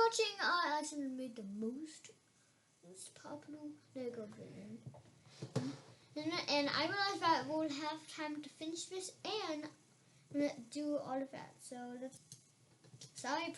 watching, I accidentally made the most popular Lego video. And I realized that we'll have time to finish this and do all of that. So let's...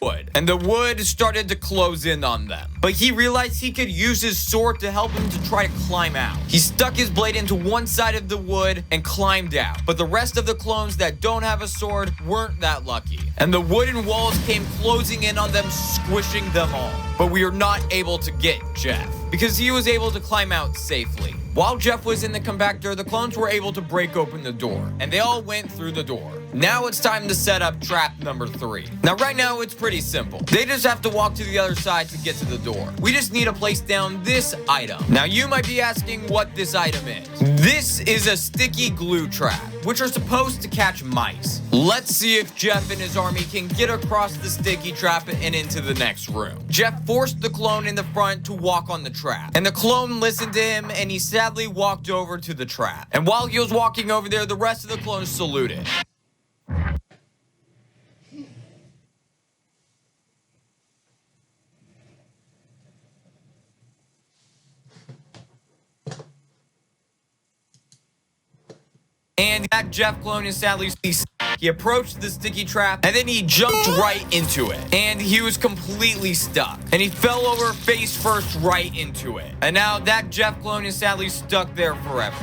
Wood, and the wood started to close in on them. But he realized he could use his sword to help him to try to climb out. He stuck his blade into one side of the wood and climbed out. But the rest of the clones that don't have a sword weren't that lucky. And the wooden walls came closing in on them, squishing them all. But we are not able to get Jeff, because he was able to climb out safely. While Jeff was in the compactor, the clones were able to break open the door, and they all went through the door. Now it's time to set up trap number 3. Now right now it's pretty simple. They just have to walk to the other side to get to the door. We just need to place down this item. Now you might be asking what this item is. This is a sticky glue trap, which are supposed to catch mice. Let's see if Jeff and his army can get across the sticky trap and into the next room. Jeff forced the clone in the front to walk on the trap, and the clone listened to him, and he sadly walked over to the trap. And while he was walking over there, the rest of the clones saluted. And that Jeff clone is sadly he approached the sticky trap, and then he jumped right into it. And he was completely stuck. And he fell over face first right into it. And now that Jeff clone is sadly stuck there forever.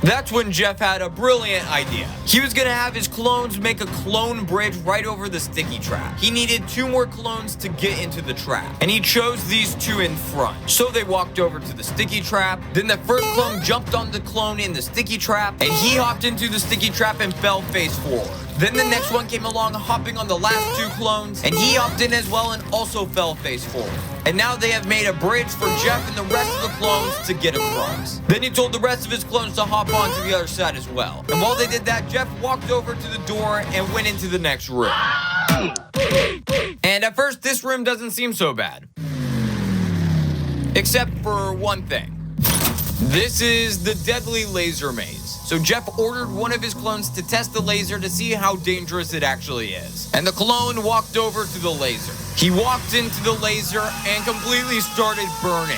That's when Jeff had a brilliant idea. He was gonna have his clones make a clone bridge right over the sticky trap. He needed 2 more clones to get into the trap, and he chose these 2 in front. So they walked over to the sticky trap. Then the first clone jumped on the clone in the sticky trap, and he hopped into the sticky trap and fell face forward. Then the next one came along, hopping on the last 2 clones, and he hopped in as well and also fell face forward. And now they have made a bridge for Jeff and the rest of the clones to get across. Then he told the rest of his clones to hop onto the other side as well. And while they did that, Jeff walked over to the door and went into the next room. And at first, this room doesn't seem so bad. Except for one thing. This is the deadly laser maze. So Jeff ordered one of his clones to test the laser to see how dangerous it actually is. And the clone walked over to the laser. He walked into the laser and completely started burning.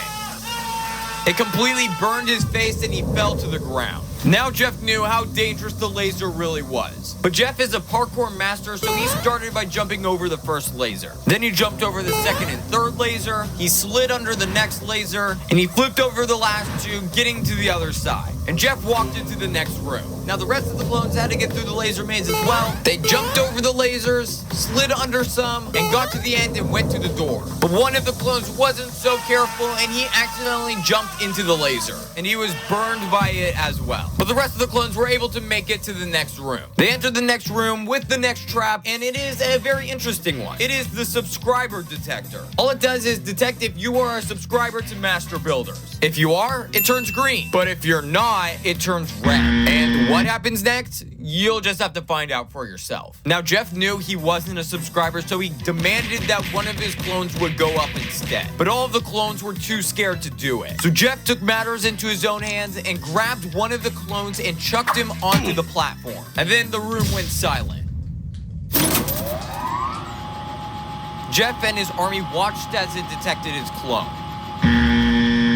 It completely burned his face and he fell to the ground. Now Jeff knew how dangerous the laser really was. But Jeff is a parkour master, so he started by jumping over the first laser. Then he jumped over the second and third laser, he slid under the next laser, and he flipped over the last 2, getting to the other side. And Jeff walked into the next room. Now the rest of the clones had to get through the laser maze as well. They jumped over the lasers, slid under some, and got to the end and went to the door. But one of the clones wasn't so careful, and he accidentally jumped into the laser. And he was burned by it as well. But the rest of the clones were able to make it to the next room. They entered the next room with the next trap, and it is a very interesting one. It is the subscriber detector. All it does is detect if you are a subscriber to Master Builders. If you are, it turns green. But if you're not, it turns red. And what happens next? You'll just have to find out for yourself. Now, Jeff knew he wasn't a subscriber, so he demanded that one of his clones would go up instead. But all of the clones were too scared to do it. So Jeff took matters into his own hands and grabbed one of the clones and chucked him onto the platform. And then the room went silent. Jeff and his army watched as it detected his clone.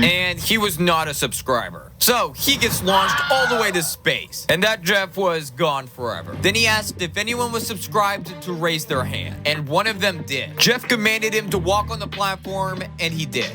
And he was not a subscriber. So he gets launched all the way to space. And that Jeff was gone forever. Then he asked if anyone was subscribed to raise their hand. And one of them did. Jeff commanded him to walk on the platform, and he did.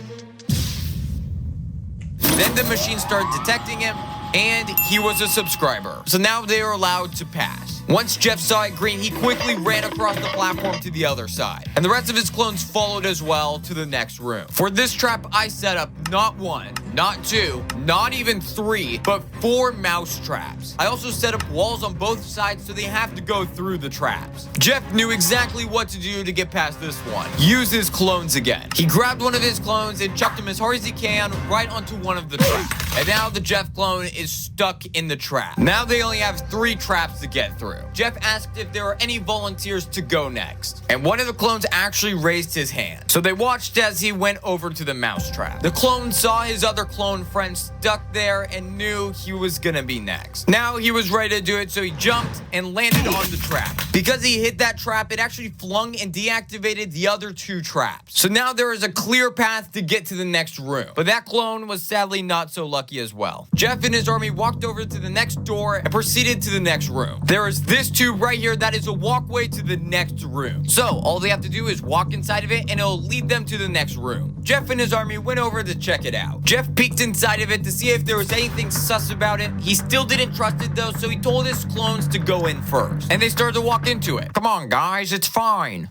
Then the machine started detecting him, and he was a subscriber. So now they are allowed to pass. Once Jeff saw it green, he quickly ran across the platform to the other side. And the rest of his clones followed as well to the next room. For this trap, I set up not 1, not 2, not even 3, but 4 mouse traps. I also set up walls on both sides so they have to go through the traps. Jeff knew exactly what to do to get past this one. Use his clones again. He grabbed one of his clones and chucked him as hard as he can right onto one of the traps. And now the Jeff clone is stuck in the trap. Now they only have 3 traps to get through. Jeff asked if there are any volunteers to go next. And one of the clones actually raised his hand. So they watched as he went over to the mouse trap. The clone saw his other clone friend stuck there and knew he was gonna be next. Now he was ready to do it, so he jumped and landed on the trap. Because he hit that trap, it actually flung and deactivated the other 2 traps. So now there is a clear path to get to the next room. But that clone was sadly not so lucky as well. Jeff and his army walked over to the next door and proceeded to the next room. There is this tube right here that is a walkway to the next room. So all they have to do is walk inside of it and it'll lead them to the next room. Jeff and his army went over to check it out. Jeff peeked inside of it to see if there was anything sus about it. He still didn't trust it though, so he told his clones to go in first. And they started to walk into it. Come on guys, it's fine.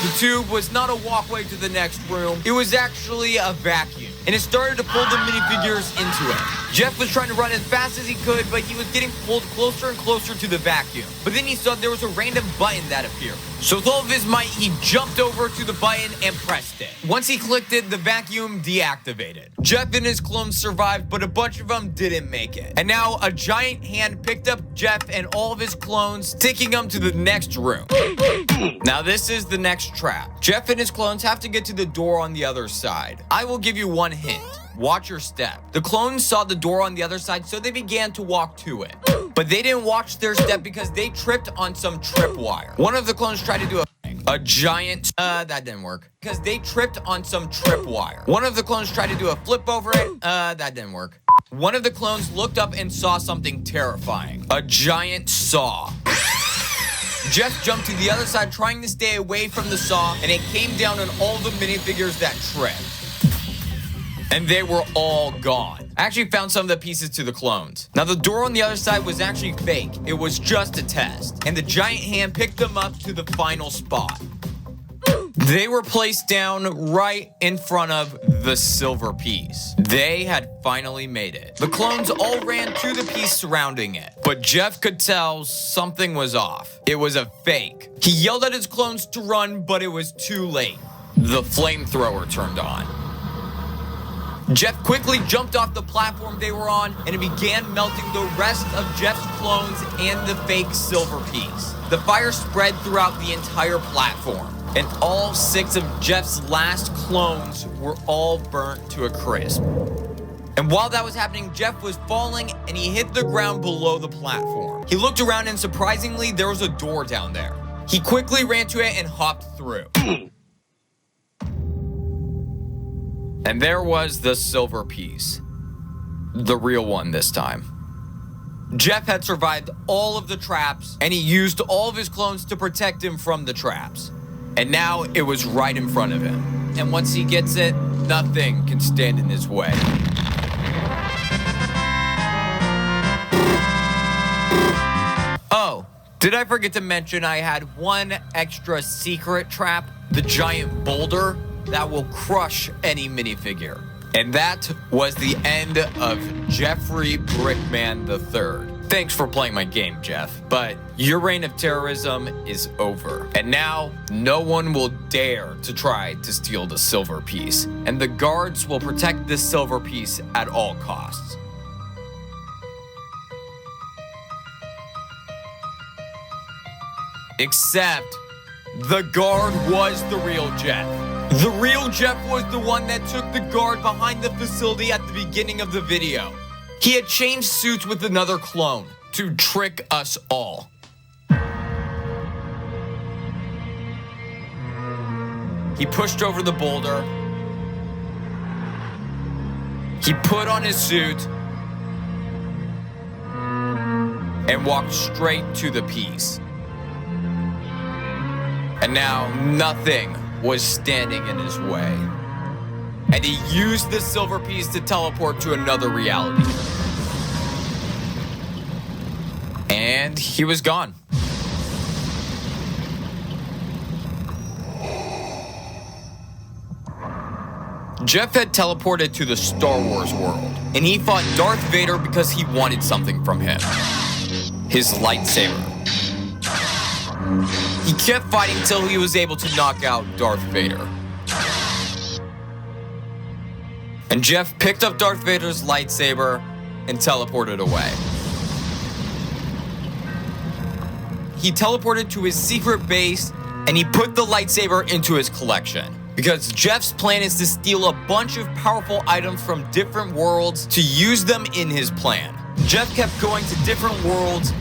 The tube was not a walkway to the next room. It was actually a vacuum. And it started to pull the minifigures into it. Jeff was trying to run as fast as he could, but he was getting pulled closer and closer to the vacuum. But then he saw there was a random button that appeared. So with all of his might, he jumped over to the button and pressed it. Once he clicked it, the vacuum deactivated. Jeff and his clones survived, but a bunch of them didn't make it. And now a giant hand picked up Jeff and all of his clones, taking them to the next room. Now this is the next trap. Jeff and his clones have to get to the door on the other side. I will give you one hint. Watch your step. The clones saw the door on the other side, so they began to walk to it. But they didn't watch their step because they tripped on some tripwire. One of the clones tried to do a giant, that didn't work. Because they tripped on some tripwire. One of the clones tried to do a flip over it, that didn't work. One of the clones looked up and saw something terrifying. A giant saw. Jeff jumped to the other side trying to stay away from the saw, and it came down on all the minifigures that tripped. And they were all gone. I actually found some of the pieces to the clones. Now the door on the other side was actually fake. It was just a test. And the giant hand picked them up to the final spot. They were placed down right in front of the silver piece. They had finally made it. The clones all ran to the piece surrounding it. But Jeff could tell something was off. It was a fake. He yelled at his clones to run, but it was too late. The flamethrower turned on. Jeff quickly jumped off the platform they were on, and it began melting the rest of Jeff's clones and the fake silver piece. The fire spread throughout the entire platform, and all 6 of Jeff's last clones were all burnt to a crisp. And while that was happening, Jeff was falling, and he hit the ground below the platform. He looked around, and surprisingly, there was a door down there. He quickly ran to it and hopped through. And there was the silver piece. The real one this time. Jeff had survived all of the traps, and he used all of his clones to protect him from the traps. And now it was right in front of him. And once he gets it, nothing can stand in his way. Oh, did I forget to mention I had one extra secret trap? The giant boulder that will crush any minifigure. And that was the end of Jeffrey Brickman III. Thanks for playing my game, Jeff, but your reign of terrorism is over. And now, no one will dare to try to steal the silver piece. And the guards will protect this silver piece at all costs. Except, the guard was the real Jeff. The real Jeff was the one that took the guard behind the facility at the beginning of the video. He had changed suits with another clone to trick us all. He pushed over the boulder. He put on his suit and walked straight to the piece. And now nothing was standing in his way. And he used the silver piece to teleport to another reality. And he was gone. Jeff had teleported to the Star Wars world, and he fought Darth Vader because he wanted something from him. His lightsaber. He kept fighting till he was able to knock out Darth Vader. And Jeff picked up Darth Vader's lightsaber and teleported away. He teleported to his secret base and he put the lightsaber into his collection. Because Jeff's plan is to steal a bunch of powerful items from different worlds to use them in his plan. Jeff kept going to different worlds